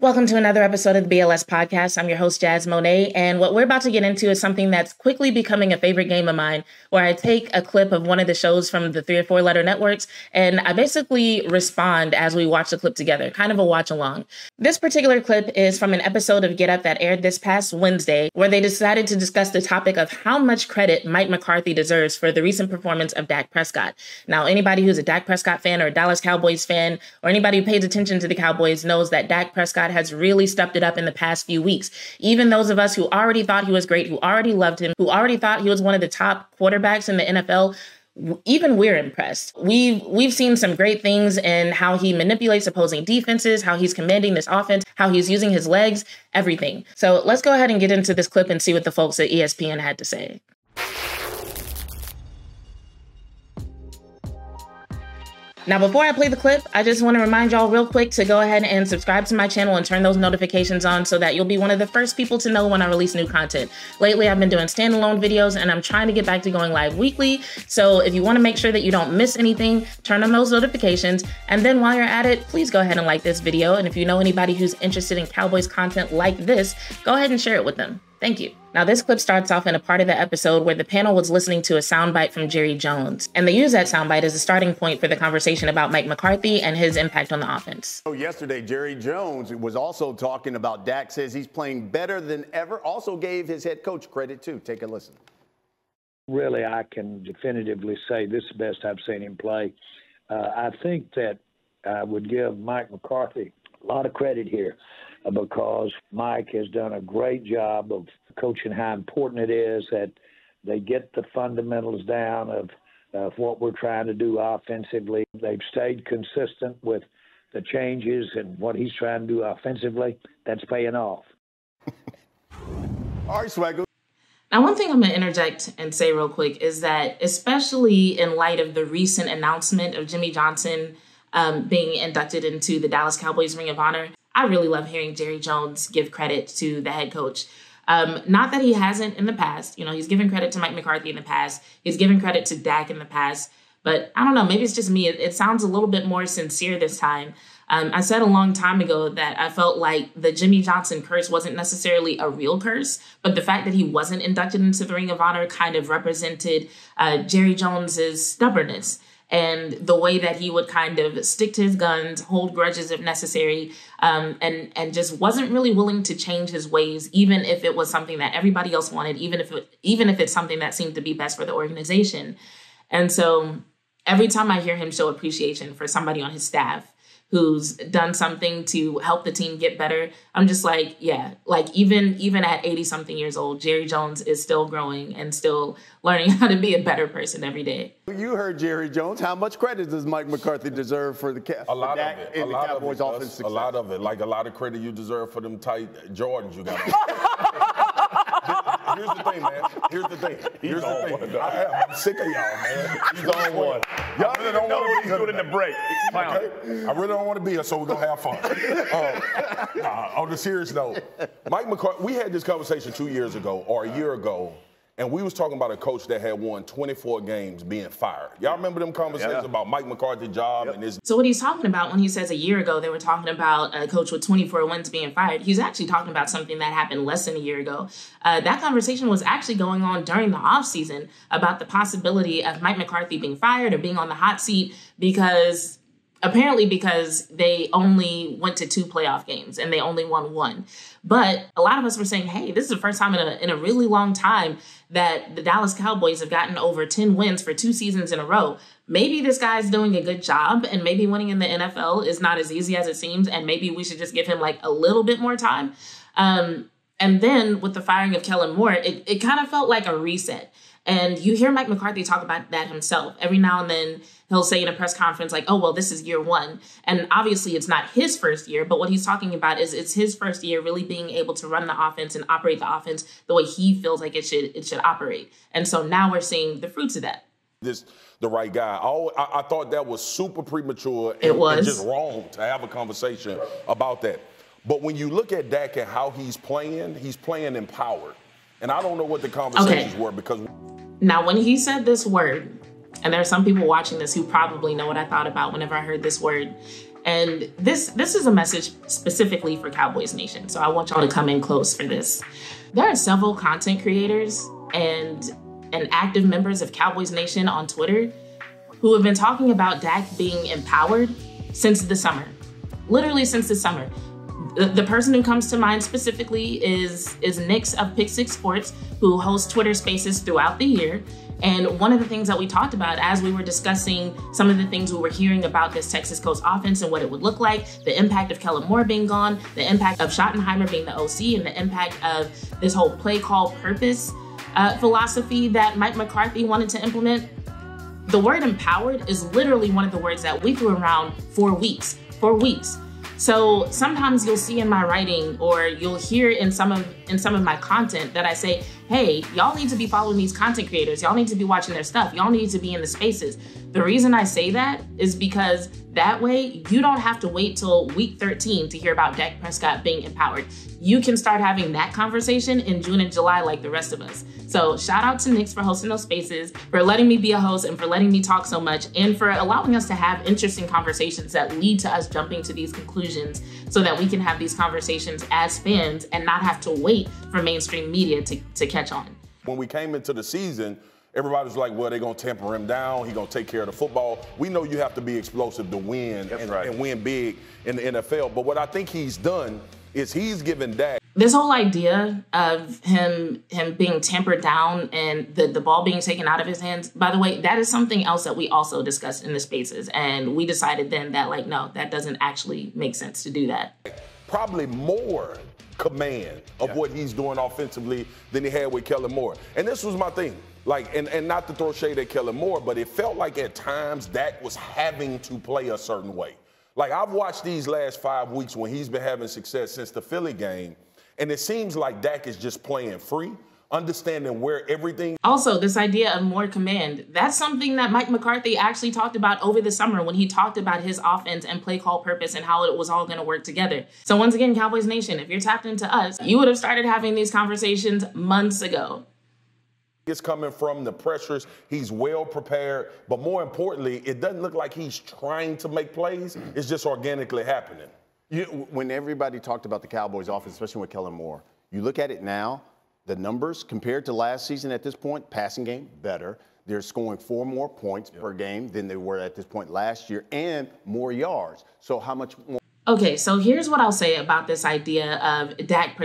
Welcome to another episode of the BLS podcast. I'm your host, Jazz Monet, and what we're about to get into is something that's quickly becoming a favorite game of mine, where I take a clip of one of the shows from the 3 or 4 letter networks, and I basically respond as we watch the clip together, kind of a watch along. This particular clip is from an episode of Get Up that aired this past Wednesday, where they decided to discuss the topic of how much credit Mike McCarthy deserves for the recent performance of Dak Prescott. Now, anybody who's a Dak Prescott fan or a Dallas Cowboys fan, or anybody who pays attention to the Cowboys knows that Dak Prescott has really stepped it up in the past few weeks. Even those of us who already thought he was great, who already loved him, who already thought he was one of the top quarterbacks in the NFL, even we're impressed. We've seen some great things in how he manipulates opposing defenses, how he's commanding this offense, how he's using his legs, everything. So let's go ahead and get into this clip and see what the folks at ESPN had to say. Now, before I play the clip, I just want to remind y'all real quick to go ahead and subscribe to my channel and turn those notifications on so that you'll be one of the first people to know when I release new content. Lately, I've been doing standalone videos and I'm trying to get back to going live weekly. So if you want to make sure that you don't miss anything, turn on those notifications. And then while you're at it, please go ahead and like this video. And if you know anybody who's interested in Cowboys content like this, go ahead and share it with them. Thank you. Now, this clip starts off in a part of the episode where the panel was listening to a soundbite from Jerry Jones, and they use that soundbite as a starting point for the conversation about Mike McCarthy and his impact on the offense. Yesterday, Jerry Jones was also talking about Dak, says he's playing better than ever, also gave his head coach credit too. Take a listen. Really, I can definitively say this is the best I've seen him play. I think that I would give Mike McCarthy a lot of credit here, because Mike has done a great job of coaching how important it is that they get the fundamentals down of what we're trying to do offensively. They've stayed consistent with the changes and what he's trying to do offensively. That's paying off. All right, Swagger. Now, one thing I'm going to interject and say real quick is that, especially in light of the recent announcement of Jimmy Johnson being inducted into the Dallas Cowboys Ring of Honor, I really love hearing Jerry Jones give credit to the head coach. Not that he hasn't in the past. You know, he's given credit to Mike McCarthy in the past. He's given credit to Dak in the past. But I don't know, maybe it's just me. It sounds a little bit more sincere this time. I said a long time ago that I felt like the Jimmy Johnson curse wasn't necessarily a real curse, but the fact that he wasn't inducted into the Ring of Honor kind of represented Jerry Jones's stubbornness and the way that he would kind of stick to his guns, hold grudges if necessary, and just wasn't really willing to change his ways, even if it was something that everybody else wanted, even if it's something that seemed to be best for the organization. And so every time I hear him show appreciation for somebody on his staff who's done something to help the team get better, I'm just like, yeah, like even at 80-something years old, Jerry Jones is still growing and still learning how to be a better person every day. You heard Jerry Jones. How much credit does Mike McCarthy deserve for the Cowboys offense success? A lot of it. Like a lot of credit you deserve for them tight Jordans you got on. Here's the thing, man. Here's the thing. I'm sick of y'all, man. He's on one. Y'all really don't want to be here in the break. Okay? I really don't want to be here, so we're going to have fun. On the serious note, Mike McCarthy, we had this conversation 2 years ago or a year ago, and we was talking about a coach that had won 24 games being fired. Y'all remember them conversations about Mike McCarthy's job and his... So what he's talking about when he says a year ago they were talking about a coach with 24 wins being fired, he's actually talking about something that happened less than a year ago. That conversation was actually going on during the offseason about the possibility of Mike McCarthy being fired or being on the hot seat because they only went to 2 playoff games and they only won 1. But a lot of us were saying, hey, this is the first time in a really long time that the Dallas Cowboys have gotten over 10 wins for 2 seasons in a row. Maybe this guy's doing a good job and maybe winning in the NFL is not as easy as it seems. And maybe we should just give him like a little bit more time. And then with the firing of Kellen Moore, it kind of felt like a reset. And you hear Mike McCarthy talk about that himself. Every now and then he'll say in a press conference like, oh, well, this is year 1. And obviously it's not his first year, but what he's talking about is it's his first year really being able to run the offense and operate the offense the way he feels like it should operate. And so now we're seeing the fruits of that. The right guy. I thought that was super premature and just wrong to have a conversation about that. But when you look at Dak and how he's playing empowered. And I don't know what the conversations were because... Now, when he said this word, and there are some people watching this who probably know what I thought about whenever I heard this word, And this is a message specifically for Cowboys Nation. So I want y'all to come in close for this. There are several content creators and active members of Cowboys Nation on Twitter who have been talking about Dak being empowered since the summer. Literally since the summer. The person who comes to mind specifically is Nix of Pick Six Sports, who hosts Twitter Spaces throughout the year. And one of the things that we talked about as we were discussing some of the things we were hearing about this Texas Coast offense and what it would look like, the impact of Kellen Moore being gone, the impact of Schottenheimer being the OC, and the impact of this whole play call purpose philosophy that Mike McCarthy wanted to implement. The word empowered is literally one of the words that we threw around for weeks. So sometimes you'll see in my writing or you'll hear in some of my content that I say, hey, y'all need to be following these content creators. Y'all need to be watching their stuff. Y'all need to be in the spaces. The reason I say that is because that way you don't have to wait till week 13 to hear about Dak Prescott being empowered. You can start having that conversation in June and July like the rest of us. So shout out to Nix for hosting those spaces, for letting me be a host and for letting me talk so much, and for allowing us to have interesting conversations that lead to us jumping to these conclusions so that we can have these conversations as fans and not have to wait for mainstream media to catch on. When we came into the season, everybody was like, well, they're going to temper him down. He's going to take care of the football. We know you have to be explosive to win and win big in the NFL. But what I think he's done is he's given Dak. This whole idea of him being tempered down and the ball being taken out of his hands, by the way, that is something else that we also discussed in the spaces. And we decided then that, like, no, that doesn't actually make sense to do that. Probably more command of what he's doing offensively than he had with Kellen Moore. And this was my thing. Like, and not to throw shade at Kellen Moore, but it felt like at times Dak was having to play a certain way. Like, I've watched these last 5 weeks when he's been having success since the Philly game, and it seems like Dak is just playing free, understanding where everything. Also, this idea of more command, that's something that Mike McCarthy actually talked about over the summer when he talked about his offense and play call purpose and how it was all going to work together. So once again, Cowboys Nation, if you're tapped into us, you would have started having these conversations months ago. It's coming from the pressures. He's well prepared, but more importantly, it doesn't look like he's trying to make plays. It's just organically happening. When everybody talked about the Cowboys offense, especially with Kellen Moore, you look at it now, the numbers compared to last season at this point, passing game, better. They're scoring 4 more points per game than they were at this point last year and more yards. So how much more? Okay, so here's what I'll say about this idea of Dak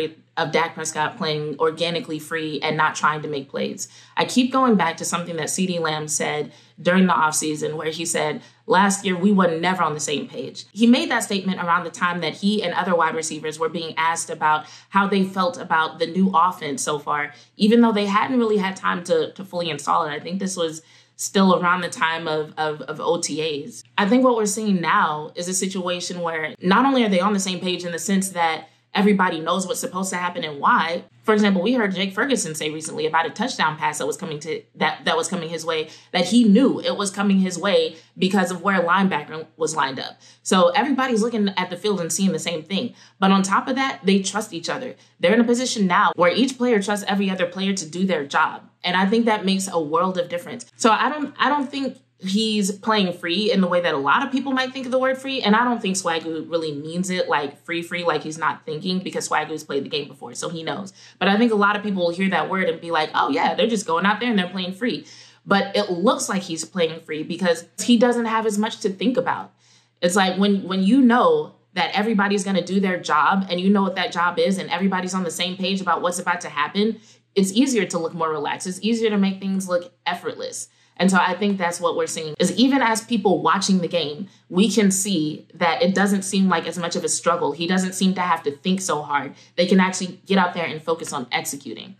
Prescott playing organically free and not trying to make plays. I keep going back to something that CeeDee Lamb said during the offseason where he said, last year we were never on the same page. He made that statement around the time that he and other wide receivers were being asked about how they felt about the new offense so far, even though they hadn't really had time to fully install it. I think this was still around the time of OTAs. I think what we're seeing now is a situation where not only are they on the same page in the sense that everybody knows what's supposed to happen and why. For example, we heard Jake Ferguson say recently about a touchdown pass that was coming that was coming his way, that he knew it was coming his way because of where a linebacker was lined up. So everybody's looking at the field and seeing the same thing. But on top of that, they trust each other. They're in a position now where each player trusts every other player to do their job. And I think that makes a world of difference. So I don't think he's playing free in the way that a lot of people might think of the word free. And I don't think Swagoo really means it like free, like he's not thinking, because Swagoo's played the game before, so he knows. But I think a lot of people will hear that word and be like, oh yeah, they're just going out there and they're playing free. But it looks like he's playing free because he doesn't have as much to think about. It's like when you know that everybody's going to do their job and you know what that job is and everybody's on the same page about what's about to happen, it's easier to look more relaxed. It's easier to make things look effortless. And so I think that's what we're seeing is even as people watching the game, we can see that it doesn't seem like as much of a struggle. He doesn't seem to have to think so hard. They can actually get out there and focus on executing.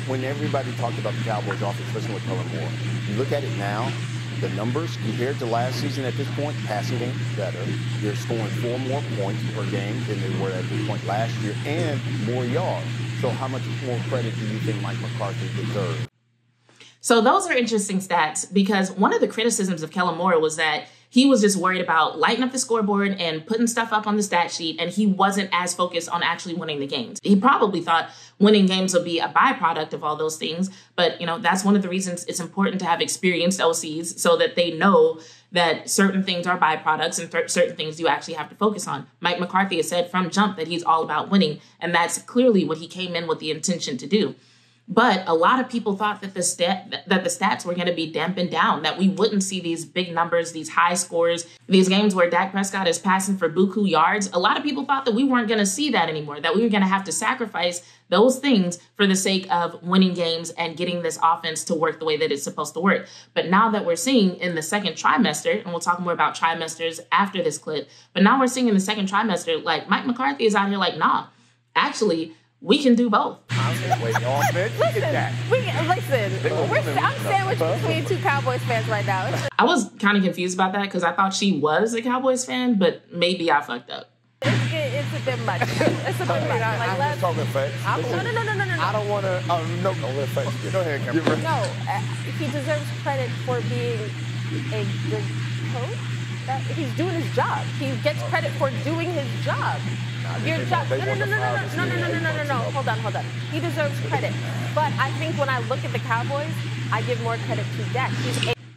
When everybody talked about the Cowboys offense, especially with Kellen Moore, you look at it now, the numbers compared to last season at this point, passing game better. They're scoring 4 more points per game than they were at this point last year and more yards. So how much more credit do you think Mike McCarthy deserves? So those are interesting stats because one of the criticisms of Kellen Moore was that He was just worried about lighting up the scoreboard and putting stuff up on the stat sheet, and he wasn't as focused on actually winning the games. He probably thought winning games would be a byproduct of all those things, but that's one of the reasons it's important to have experienced OCs so that they know that certain things are byproducts and certain things you actually have to focus on. Mike McCarthy has said from jump that he's all about winning, and that's clearly what he came in with the intention to do. But a lot of people thought that the stats were going to be dampened down, that we wouldn't see these big numbers, these high scores, these games where Dak Prescott is passing for buku yards. A lot of people thought that we weren't going to see that anymore, that we were going to have to sacrifice those things for the sake of winning games and getting this offense to work the way that it's supposed to work. But now that we're seeing in the second trimester, and we'll talk more about trimesters after this clip, but now we're seeing in the second trimester, like Mike McCarthy is out here like, nah, actually, we can do both. I'm sandwiched between two Cowboys fans right now. I was kind of confused about that because I thought she was a Cowboys fan, but maybe I fucked up. It's a bit much. It's a bit much. I'm just talking facts. No. I don't want to. No, don't let facts get. Go ahead, Kimber. No, he deserves credit for being a good coach. He's doing his job. He gets credit for doing his job. Your job. No. Hold on. He deserves credit. But I think when I look at the Cowboys, I give more credit to Dak.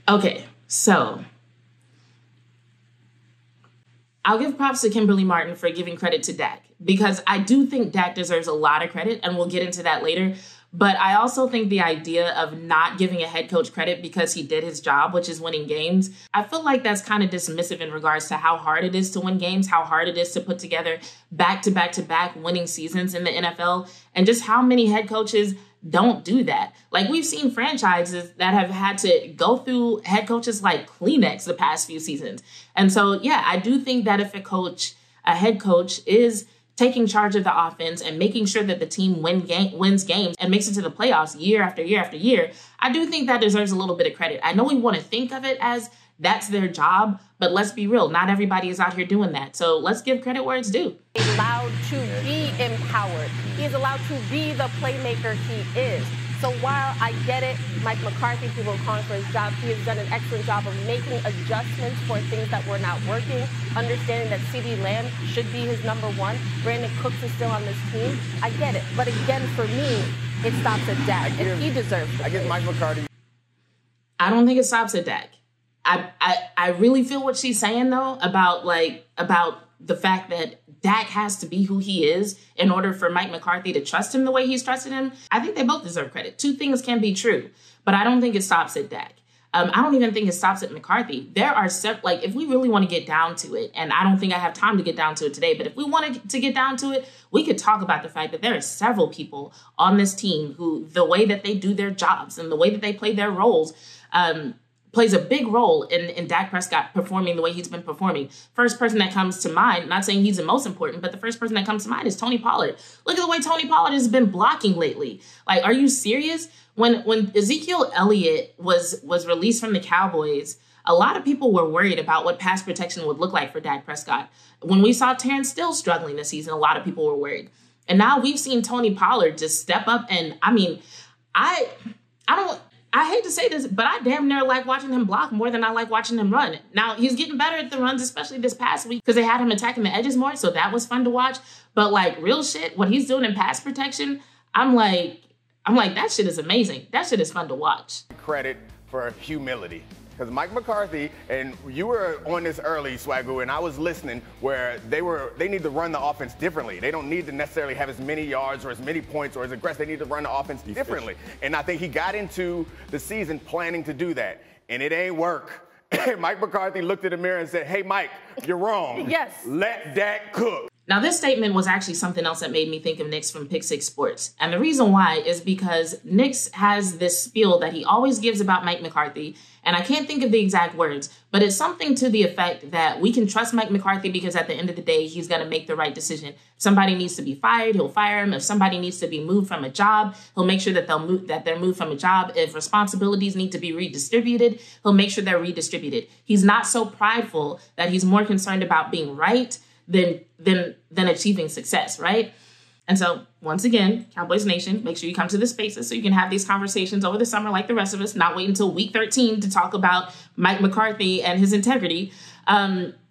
Okay, so I'll give props to Kimberly Martin for giving credit to Dak, because I do think Dak deserves a lot of credit, and we'll get into that later. But I also think the idea of not giving a head coach credit because he did his job, which is winning games, I feel like that's kind of dismissive in regards to how hard it is to win games, how hard it is to put together back-to-back-to-back winning seasons in the NFL, and just how many head coaches don't do that. Like, we've seen franchises that have had to go through head coaches like Kleenex the past few seasons. And so, yeah, I do think that if a head coach is taking charge of the offense and making sure that the team wins games and makes it to the playoffs year after year after year, I do think that deserves a little bit of credit. I know we want to think of it as that's their job, but let's be real. Not everybody is out here doing that. So let's give credit where it's due. He's allowed to be empowered. He's allowed to be the playmaker he is. So while I get it, Mike McCarthy, people calling for his job, he has done an excellent job of making adjustments for things that were not working, understanding that CeeDee Lamb should be his number one. Brandon Cooks is still on this team. I get it. But again, for me, it stops at Dak, and he deserves it. I get Mike McCarthy. I don't think it stops at Dak. I really feel what she's saying, though, about the fact that Dak has to be who he is in order for Mike McCarthy to trust him the way he's trusted him. I think they both deserve credit. Two things can be true, but I don't think it stops at Dak. I don't even think it stops at McCarthy. There are if we really want to get down to it, and I don't think I have time to get down to it today, but if we wanted to get down to it, we could talk about the fact that there are several people on this team who the way that they do their jobs and the way that they play their roles plays a big role in Dak Prescott performing the way he's been performing. First person that comes to mind, not saying he's the most important, but the first person that comes to mind is Tony Pollard. Look at the way Tony Pollard has been blocking lately. Like, are you serious? When Ezekiel Elliott was released from the Cowboys, a lot of people were worried about what pass protection would look like for Dak Prescott. When we saw Terrence Steele struggling this season, a lot of people were worried. And now we've seen Tony Pollard just step up. And I mean, I hate to say this, but I damn near like watching him block more than I like watching him run. Now, he's getting better at the runs, especially this past week, because they had him attacking the edges more, so that was fun to watch. But, like, real shit, what he's doing in pass protection, I'm like, that shit is amazing. That shit is fun to watch. Credit for humility. Because Mike McCarthy, and you were on this early, Swagoo, and I was listening, where they need to run the offense differently. They don't need to necessarily have as many yards or as many points or as aggressive. They need to run the offense differently. And I think he got into the season planning to do that, and it ain't work. Mike McCarthy looked at the mirror and said, hey, Mike, you're wrong. Yes. Let Dak cook. Now, this statement was actually something else that made me think of Nick's from Pick Six Sports. And the reason why is because Nick's has this spiel that he always gives about Mike McCarthy. And I can't think of the exact words, but it's something to the effect that we can trust Mike McCarthy because at the end of the day, he's going to make the right decision. If somebody needs to be fired, he'll fire him. If somebody needs to be moved from a job, he'll make sure that they're moved from a job. If responsibilities need to be redistributed, he'll make sure they're redistributed. He's not so prideful that he's more concerned about being right than achieving success, right? And so, once again, Cowboys Nation, make sure you come to the spaces so you can have these conversations over the summer like the rest of us, not wait until week 13 to talk about Mike McCarthy and his integrity.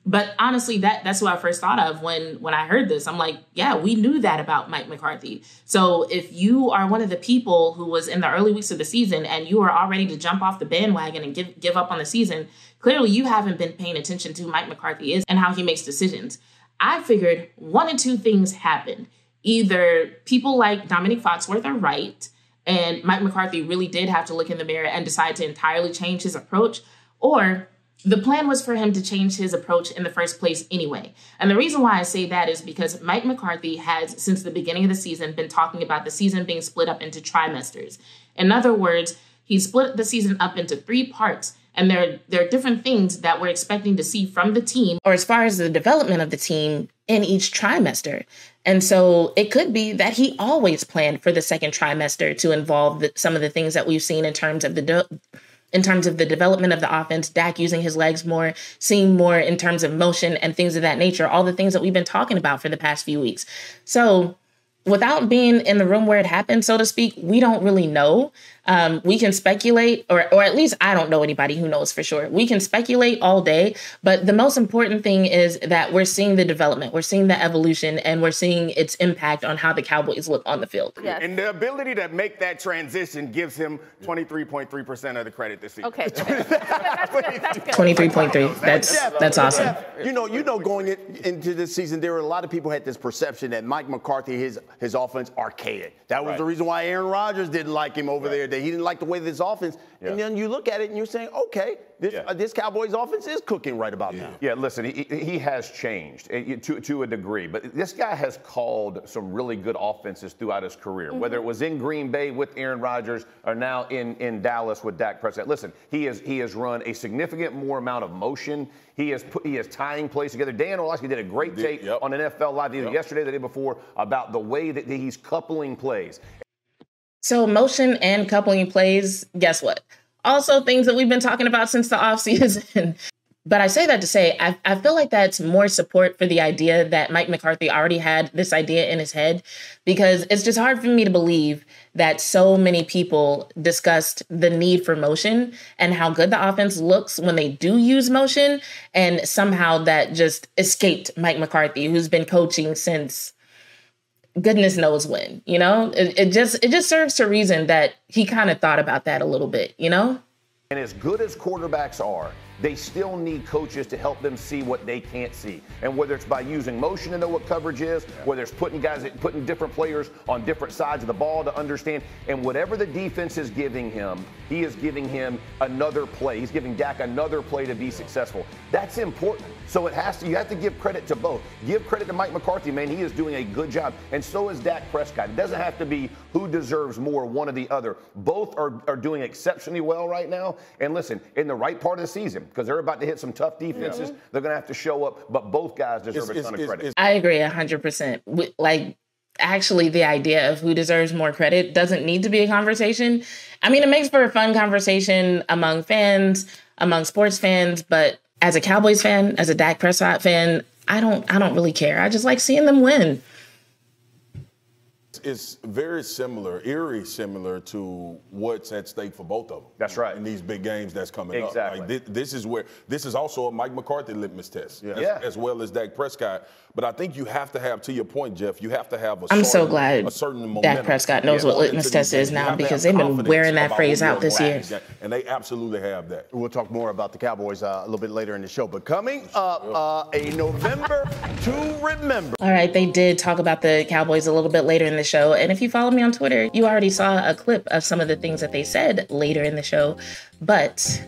But honestly, that's what I first thought of when I heard this. I'm like, yeah, we knew that about Mike McCarthy. So if you are one of the people who was in the early weeks of the season and you are all ready to jump off the bandwagon and give up on the season, clearly you haven't been paying attention to who Mike McCarthy is and how he makes decisions. I figured one of two things happened. Either people like Dominique Foxworth are right, and Mike McCarthy really did have to look in the mirror and decide to entirely change his approach, or the plan was for him to change his approach in the first place anyway. And the reason why I say that is because Mike McCarthy has, since the beginning of the season, been talking about the season being split up into trimesters. In other words, he split the season up into 3 parts. And there are different things that we're expecting to see from the team, or as far as the development of the team in each trimester. And so it could be that he always planned for the second trimester to involve some of the things that we've seen in terms of the development of the offense, Dak using his legs more, seeing more in terms of motion and things of that nature, all the things that we've been talking about for the past few weeks. So without being in the room where it happened, so to speak, we don't really know. We can speculate, or at least I don't know anybody who knows for sure. We can speculate all day, but the most important thing is that we're seeing the development, we're seeing the evolution, and we're seeing its impact on how the Cowboys look on the field. Yes. And the ability to make that transition gives him 23.3% of the credit this season. Okay, that's good. That's good. 23.3. That's awesome. You know, going into this season, there were a lot of people who had this perception that Mike McCarthy, his offense, archaic. That was the reason why Aaron Rodgers didn't like him over there. That he didn't like the way this offense. Yeah. And then you look at it and you're saying, okay, this Cowboys offense is cooking right about now. Yeah, listen, he has changed to a degree, but this guy has called some really good offenses throughout his career, whether it was in Green Bay with Aaron Rodgers or now in Dallas with Dak Prescott. Listen, he has run a significant more amount of motion. He is tying plays together. Dan Orlovsky did a great take on NFL Live either yesterday or the day before about the way that he's coupling plays. So motion and coupling plays, guess what? Also things that we've been talking about since the offseason. But I say that to say, I feel like that's more support for the idea that Mike McCarthy already had this idea in his head, because it's just hard for me to believe that so many people discussed the need for motion and how good the offense looks when they do use motion. And somehow that just escaped Mike McCarthy, who's been coaching since goodness knows when, you know. It just serves to reason that he kind of thought about that a little bit, you know. And as good as quarterbacks are, they still need coaches to help them see what they can't see. And whether it's by using motion to know what coverage is, whether it's putting different players on different sides of the ball to understand, and whatever the defense is giving him, he is giving him another play. He's giving Dak another play to be successful. That's important. So you have to give credit to both. Give credit to Mike McCarthy, man. He is doing a good job. And so is Dak Prescott. It doesn't have to be who deserves more, one or the other. Both are doing exceptionally well right now. And listen, in the right part of the season, because they're about to hit some tough defenses, they're going to have to show up. But both guys deserve a ton of credit. I agree 100%. Like, actually, the idea of who deserves more credit doesn't need to be a conversation. I mean, it makes for a fun conversation among fans, among sports fans, but as a Cowboys fan, as a Dak Prescott fan, I don't really care. I just like seeing them win. It's very similar, eerie similar to what's at stake for both of them. That's right. In these big games that's coming up. Exactly. Like this is also a Mike McCarthy litmus test, as well as Dak Prescott. But I think you have to have, to your point, Jeff, you have to have a so glad certain momentum. Dak Prescott knows what litmus test is now, because they've been wearing that phrase out this year. And they absolutely have that. We'll talk more about the Cowboys a little bit later in the show. But coming up, a November to remember. All right, they did talk about the Cowboys a little bit later in the show. And if you follow me on Twitter, you already saw a clip of some of the things that they said later in the show. But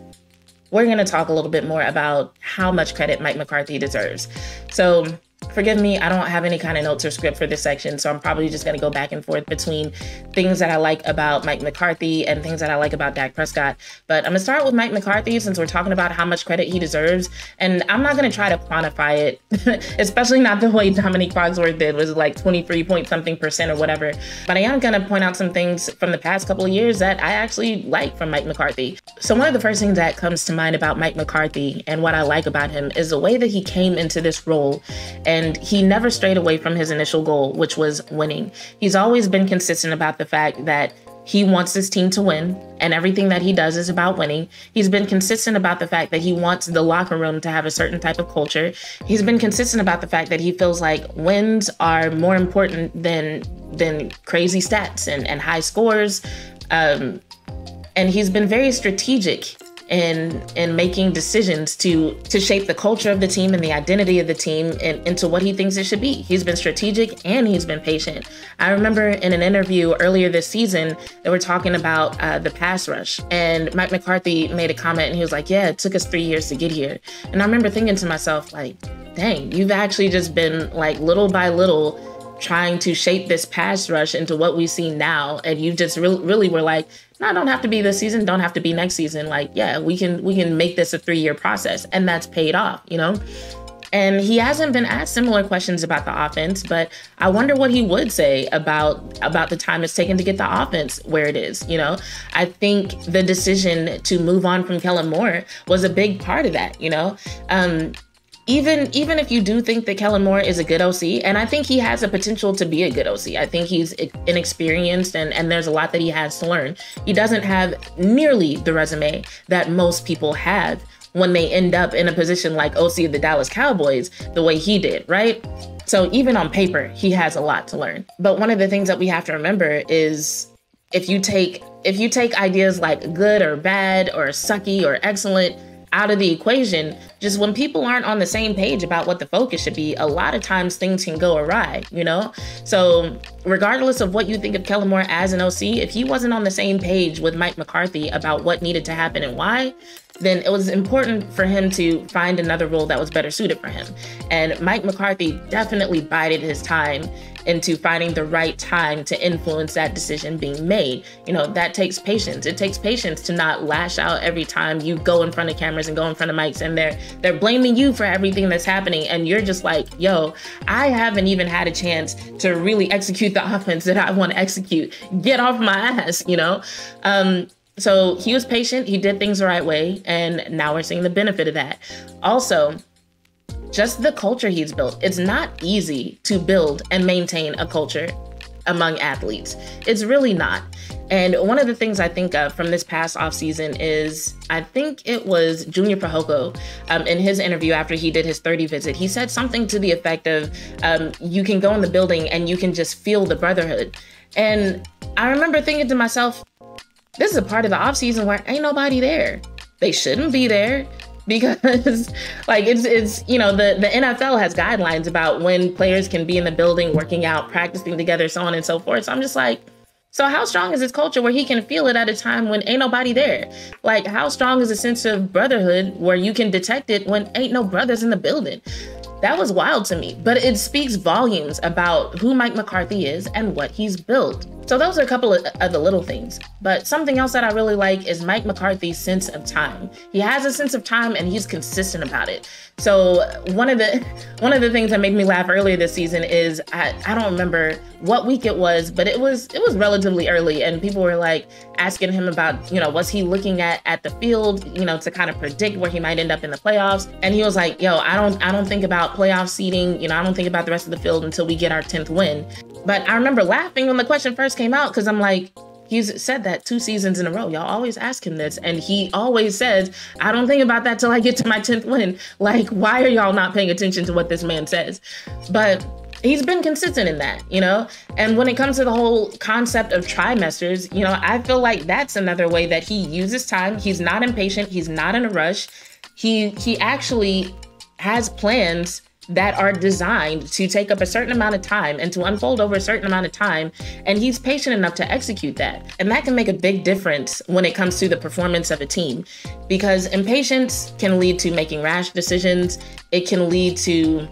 we're going to talk a little bit more about how much credit Mike McCarthy deserves. So forgive me, I don't have any kind of notes or script for this section, so I'm probably just going to go back and forth between things that I like about Mike McCarthy and things that I like about Dak Prescott. But I'm going to start with Mike McCarthy, since we're talking about how much credit he deserves. And I'm not going to try to quantify it, especially not the way Dominique Foxworth did, was like 23-point-something% or whatever. But I am going to point out some things from the past couple of years that I actually like from Mike McCarthy. So one of the first things that comes to mind about Mike McCarthy and what I like about him is the way that he came into this role And he never strayed away from his initial goal, which was winning. He's always been consistent about the fact that he wants this team to win, and everything that he does is about winning. He's been consistent about the fact that he wants the locker room to have a certain type of culture. He's been consistent about the fact that he feels like wins are more important than crazy stats and high scores. And he's been very strategic in making decisions to shape the culture of the team and the identity of the team into what he thinks it should be. He's been strategic and he's been patient. I remember in an interview earlier this season, they were talking about the pass rush, and Mike McCarthy made a comment and he was like, yeah, it took us 3 years to get here. And I remember thinking to myself, like, dang, you've actually just been like little by little trying to shape this pass rush into what we see now. And you just really were like, no, don't have to be this season, don't have to be next season. Like, yeah, we can make this a 3-year process, and that's paid off, you know? And he hasn't been asked similar questions about the offense, but I wonder what he would say about the time it's taken to get the offense where it is, you know? I think the decision to move on from Kellen Moore was a big part of that, you know? Even if you do think that Kellen Moore is a good OC, and I think he has a potential to be a good OC. I think he's inexperienced and there's a lot that he has to learn. He doesn't have nearly the resume that most people have when they end up in a position like OC of the Dallas Cowboys, the way he did, right? So even on paper, he has a lot to learn. But one of the things that we have to remember is if you take ideas like good or bad or sucky or excellent out of the equation, just when people aren't on the same page about what the focus should be, a lot of times things can go awry, you know? So regardless of what you think of Kellen Moore as an OC, if he wasn't on the same page with Mike McCarthy about what needed to happen and why, then it was important for him to find another role that was better suited for him. And Mike McCarthy definitely bided his time into finding the right time to influence that decision being made. You know, that takes patience. It takes patience to not lash out every time you go in front of cameras and go in front of mics and they're blaming you for everything that's happening. And you're just like, yo, I haven't even had a chance to really execute the offense that I want to execute. Get off my ass, you know? So he was patient, he did things the right way, and now we're seeing the benefit of that. Also, just the culture he's built. It's not easy to build and maintain a culture among athletes. It's really not. And one of the things I think of from this past offseason is, I think it was Junior Pahoko, in his interview after he did his 30 visit, he said something to the effect of, you can go in the building and you can just feel the brotherhood. And I remember thinking to myself, this is a part of the offseason where ain't nobody there. They shouldn't be there. Because like it's you know, the NFL has guidelines about when players can be in the building, working out, practicing together, so on and so forth. So I'm just like, so how strong is this culture where he can feel it at a time when ain't nobody there? Like, how strong is a sense of brotherhood where you can detect it when ain't no brothers in the building? That was wild to me, but it speaks volumes about who Mike McCarthy is and what he's built. So those are a couple of the little things. But something else that I really like is Mike McCarthy's sense of time. He has a sense of time and he's consistent about it. So one of the things that made me laugh earlier this season is I don't remember what week it was, but it was relatively early, and people were like asking him about, you know, was he looking at the field, you know, to kind of predict where he might end up in the playoffs. And he was like, yo, I don't think about playoff seeding, you know, I don't think about the rest of the field until we get our 10th win. But I remember laughing when the question first came out, because I'm like, he's said that 2 seasons in a row. Y'all always ask him this. And he always says, I don't think about that till I get to my 10th win. Like, why are y'all not paying attention to what this man says? But he's been consistent in that, you know? And when it comes to the whole concept of trimesters, you know, I feel like that's another way that he uses time. He's not impatient. He's not in a rush. He actually has plans that are designed to take up a certain amount of time and to unfold over a certain amount of time. And he's patient enough to execute that. And that can make a big difference when it comes to the performance of a team, because impatience can lead to making rash decisions. It can lead to,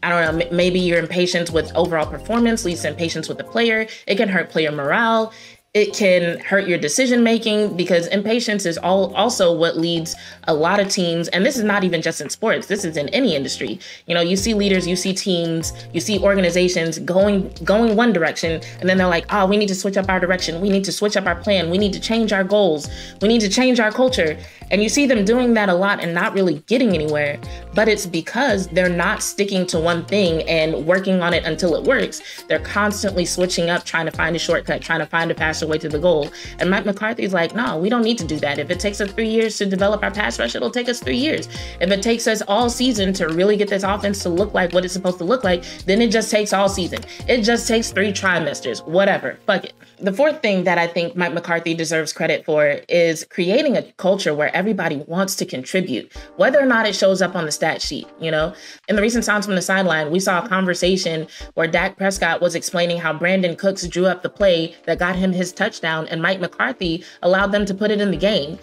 I don't know, maybe your impatience with overall performance leads to impatience with the player. It can hurt player morale. It can hurt your decision-making, because impatience is also what leads a lot of teams. And this is not even just in sports. This is in any industry. You know, you see leaders, you see teams, you see organizations going one direction, and then they're like, oh, we need to switch up our direction. We need to switch up our plan. We need to change our goals. We need to change our culture. And you see them doing that a lot and not really getting anywhere. but it's because they're not sticking to one thing and working on it until it works. They're constantly switching up, trying to find a shortcut, trying to find a faster way to the goal. And Mike McCarthy's like, no, we don't need to do that. If it takes us 3 years to develop our pass rush, it'll take us 3 years. If it takes us all season to really get this offense to look like what it's supposed to look like, then it just takes all season. It just takes 3 trimesters, whatever, fuck it. The fourth thing that I think Mike McCarthy deserves credit for is creating a culture where everybody wants to contribute, whether or not it shows up on the stat sheet. In the recent Sounds from the Sideline, we saw a conversation where Dak Prescott was explaining how Brandon Cooks drew up the play that got him his touchdown, and Mike McCarthy allowed them to put it in the game.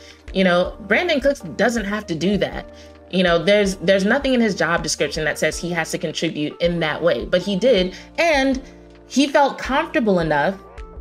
Brandon Cooks doesn't have to do that. There's nothing in his job description that says he has to contribute in that way, but he did, and he felt comfortable enough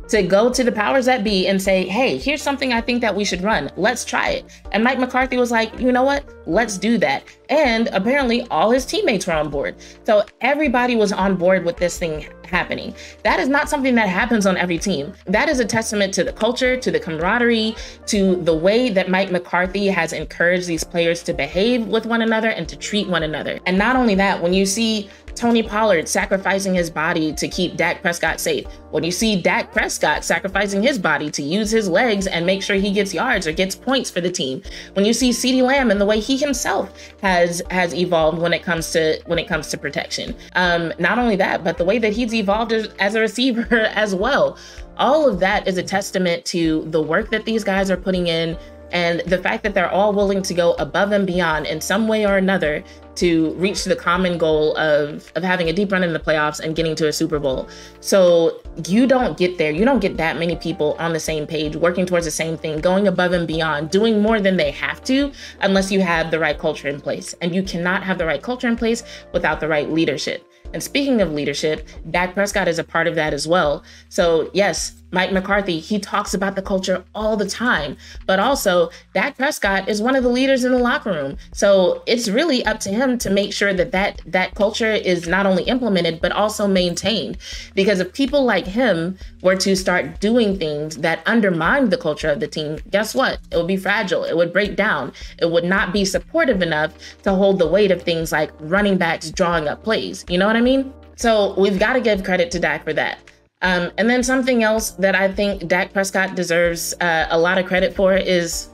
to go to the powers that be and say, hey, here's something I think that we should run. Let's try it. And Mike McCarthy was like, you know what? Let's do that. And apparently all his teammates were on board. So everybody was on board with this thing happening. That is not something that happens on every team. That is a testament to the culture, to the camaraderie, to the way that Mike McCarthy has encouraged these players to behave with one another and to treat one another. And not only that, when you see Tony Pollard sacrificing his body to keep Dak Prescott safe, when you see Dak Prescott sacrificing his body to use his legs and make sure he gets yards or gets points for the team, when you see CeeDee Lamb and the way he himself has evolved when it comes to protection, not only that, but the way that he's evolved as a receiver as well. All of that is a testament to the work that these guys are putting in, and the fact that they're all willing to go above and beyond in some way or another to reach the common goal of having a deep run in the playoffs and getting to a Super Bowl. So you don't get there. You don't get that many people on the same page, working towards the same thing, going above and beyond, doing more than they have to, unless you have the right culture in place. And you cannot have the right culture in place without the right leadership. And speaking of leadership, Dak Prescott is a part of that as well. So yes, Mike McCarthy, he talks about the culture all the time, but also Dak Prescott is one of the leaders in the locker room. So it's really up to him to make sure that culture is not only implemented, but also maintained. Because if people like him were to start doing things that undermine the culture of the team, guess what? It would be fragile. It would break down. It would not be supportive enough to hold the weight of things like running backs drawing up plays. You know what I mean? So we've got to give credit to Dak for that. And then something else that I think Dak Prescott deserves a lot of credit for is,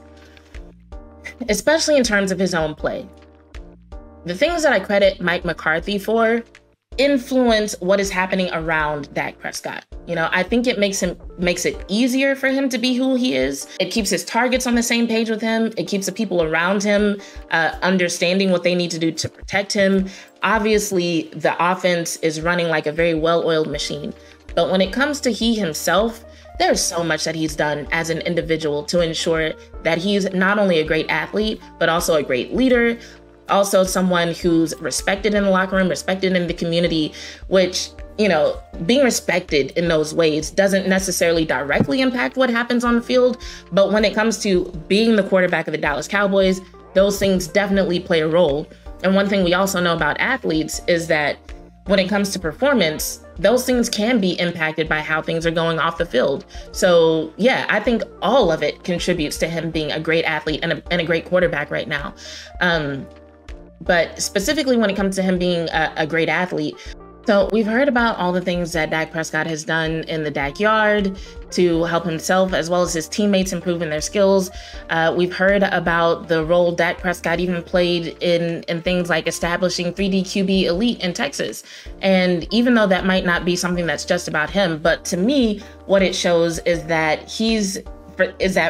especially in terms of his own play, the things that I credit Mike McCarthy for influence what is happening around Dak Prescott. I think it makes it easier for him to be who he is. It keeps his targets on the same page with him. It keeps the people around him understanding what they need to do to protect him. Obviously, the offense is running like a very well-oiled machine. But when it comes to he himself, there's so much that he's done as an individual to ensure that he's not only a great athlete, but also a great leader, also someone who's respected in the locker room, respected in the community, which, being respected in those ways doesn't necessarily directly impact what happens on the field. But when it comes to being the quarterback of the Dallas Cowboys, those things definitely play a role. And one thing we also know about athletes is that when it comes to performance, those things can be impacted by how things are going off the field. So yeah, I think all of it contributes to him being a great athlete and a great quarterback right now. But specifically when it comes to him being a great athlete, so we've heard about all the things that Dak Prescott has done in the Dak yard to help himself as well as his teammates improve in their skills. We've heard about the role Dak Prescott even played in things like establishing 3D QB elite in Texas. And even though that might not be something that's just about him, but to me, what it shows is that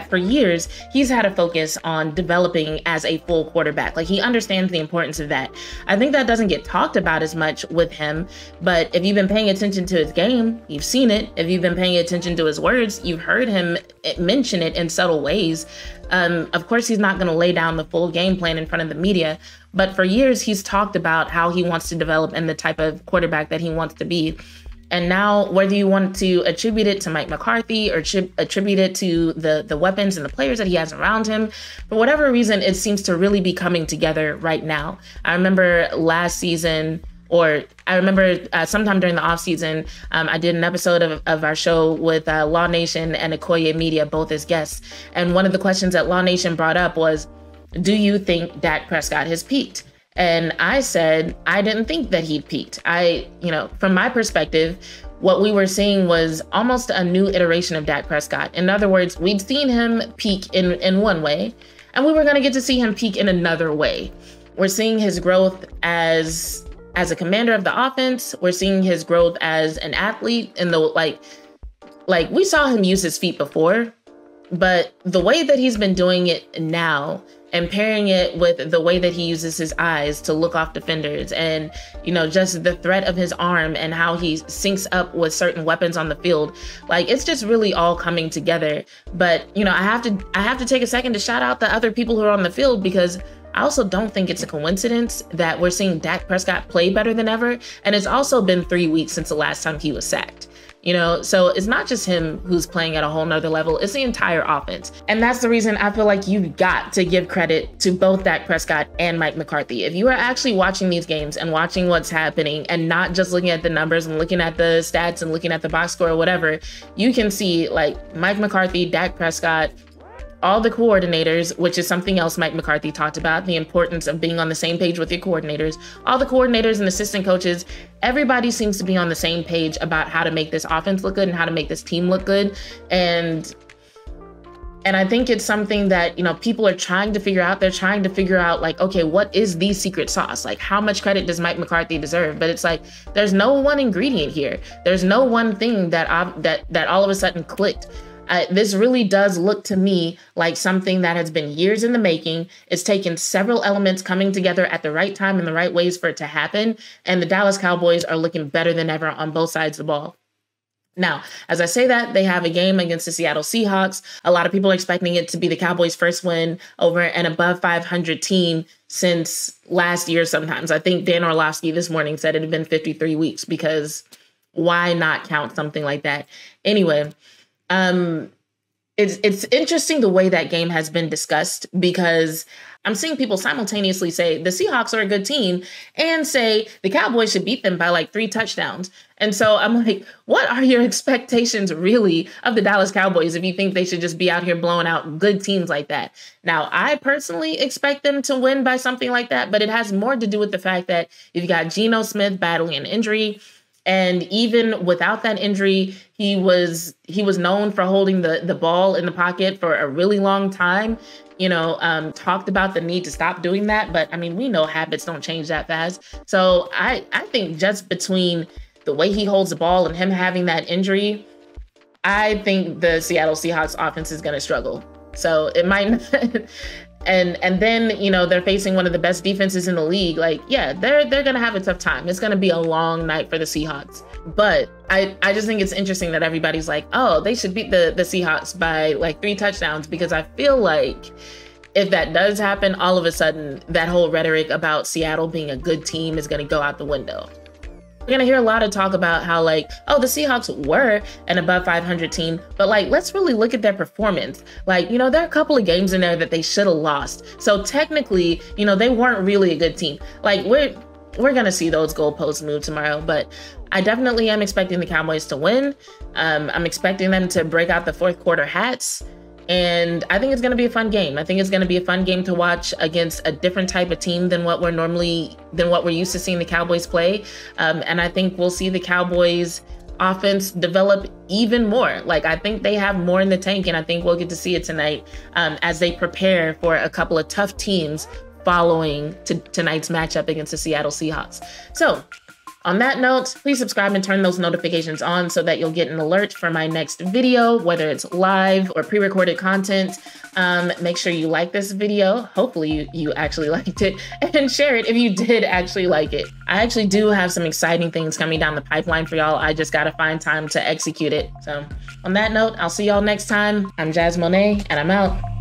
for years, he's had a focus on developing as a full quarterback. Like, he understands the importance of that. I think that doesn't get talked about as much with him, but if you've been paying attention to his game, you've seen it. If you've been paying attention to his words, you've heard him mention it in subtle ways. Of course, he's not going to lay down the full game plan in front of the media, but for years, he's talked about how he wants to develop and the type of quarterback that he wants to be. And now, whether you want to attribute it to Mike McCarthy or attribute it to the weapons and the players that he has around him, for whatever reason, it seems to really be coming together right now. I remember last season, sometime during the offseason, I did an episode of our show with Law Nation and Okoye Media, both as guests. And one of the questions that Law Nation brought up was, do you think Dak Prescott has peaked? And I said, I didn't think that he'd peaked. From my perspective, what we were seeing was almost a new iteration of Dak Prescott. In other words, we'd seen him peak in one way, and we were going to get to see him peak in another way. We're seeing his growth as a commander of the offense. We're seeing his growth as an athlete. And like we saw him use his feet before, but the way that he's been doing it now and pairing it with the way that he uses his eyes to look off defenders and, just the threat of his arm and how he syncs up with certain weapons on the field, like it's just really all coming together. But, I have to take a second to shout out the other people who are on the field, because I also don't think it's a coincidence that we're seeing Dak Prescott play better than ever. And it's also been 3 weeks since the last time he was sacked. So it's not just him who's playing at a whole nother level, it's the entire offense. And that's the reason I feel like you've got to give credit to both Dak Prescott and Mike McCarthy. If you are actually watching these games and watching what's happening and not just looking at the numbers and looking at the stats and looking at the box score or whatever, you can see like Mike McCarthy, Dak Prescott, all the coordinators, which is something else Mike McCarthy talked about, the importance of being on the same page with your coordinators. All the coordinators and assistant coaches, everybody seems to be on the same page about how to make this offense look good and how to make this team look good. And I think it's something that, people are trying to figure out. They're trying to figure out like, okay, what is the secret sauce? Like, how much credit does Mike McCarthy deserve? But it's like, there's no one ingredient here. There's no one thing that all of a sudden clicked. This really does look to me like something that has been years in the making. It's taken several elements coming together at the right time and the right ways for it to happen. And the Dallas Cowboys are looking better than ever on both sides of the ball. Now, as I say that, they have a game against the Seattle Seahawks. A lot of people are expecting it to be the Cowboys' first win over an above 500 team since last year sometimes. I think Dan Orlovsky this morning said it had been 53 weeks, because why not count something like that? Anyway, it's interesting the way that game has been discussed, because I'm seeing people simultaneously say the Seahawks are a good team and say the Cowboys should beat them by like 3 touchdowns. And so I'm like, what are your expectations really of the Dallas Cowboys if you think they should just be out here blowing out good teams like that? Now, I personally expect them to win by something like that, but it has more to do with the fact that you've got Geno Smith battling an injury. And even without that injury, he was known for holding the ball in the pocket for a really long time. Talked about the need to stop doing that. But I mean, we know habits don't change that fast. So I think just between the way he holds the ball and him having that injury, I think the Seattle Seahawks offense is going to struggle. So it might not. And then, they're facing one of the best defenses in the league. Like, yeah, they're going to have a tough time. It's going to be a long night for the Seahawks. But I just think it's interesting that everybody's like, oh, they should beat the Seahawks by like 3 touchdowns, because I feel like if that does happen, all of a sudden that whole rhetoric about Seattle being a good team is going to go out the window. We're going to hear a lot of talk about how like, oh, the Seahawks were an above 500 team, but like, let's really look at their performance. Like, there are a couple of games in there that they should have lost. So technically, they weren't really a good team. Like we're going to see those goalposts move tomorrow, but I definitely am expecting the Cowboys to win. I'm expecting them to break out the fourth quarter hats. And I think it's going to be a fun game. I think it's going to be a fun game to watch against a different type of team than what we're used to seeing the Cowboys play. And I think we'll see the Cowboys offense develop even more. Like, I think they have more in the tank, and I think we'll get to see it tonight as they prepare for a couple of tough teams following tonight's matchup against the Seattle Seahawks. So, on that note, please subscribe and turn those notifications on so that you'll get an alert for my next video, whether it's live or pre-recorded content. Make sure you like this video. Hopefully you actually liked it, and share it if you did actually like it. I actually do have some exciting things coming down the pipeline for y'all. I just got to find time to execute it. So on that note, I'll see y'all next time. I'm Jazz Monet, and I'm out.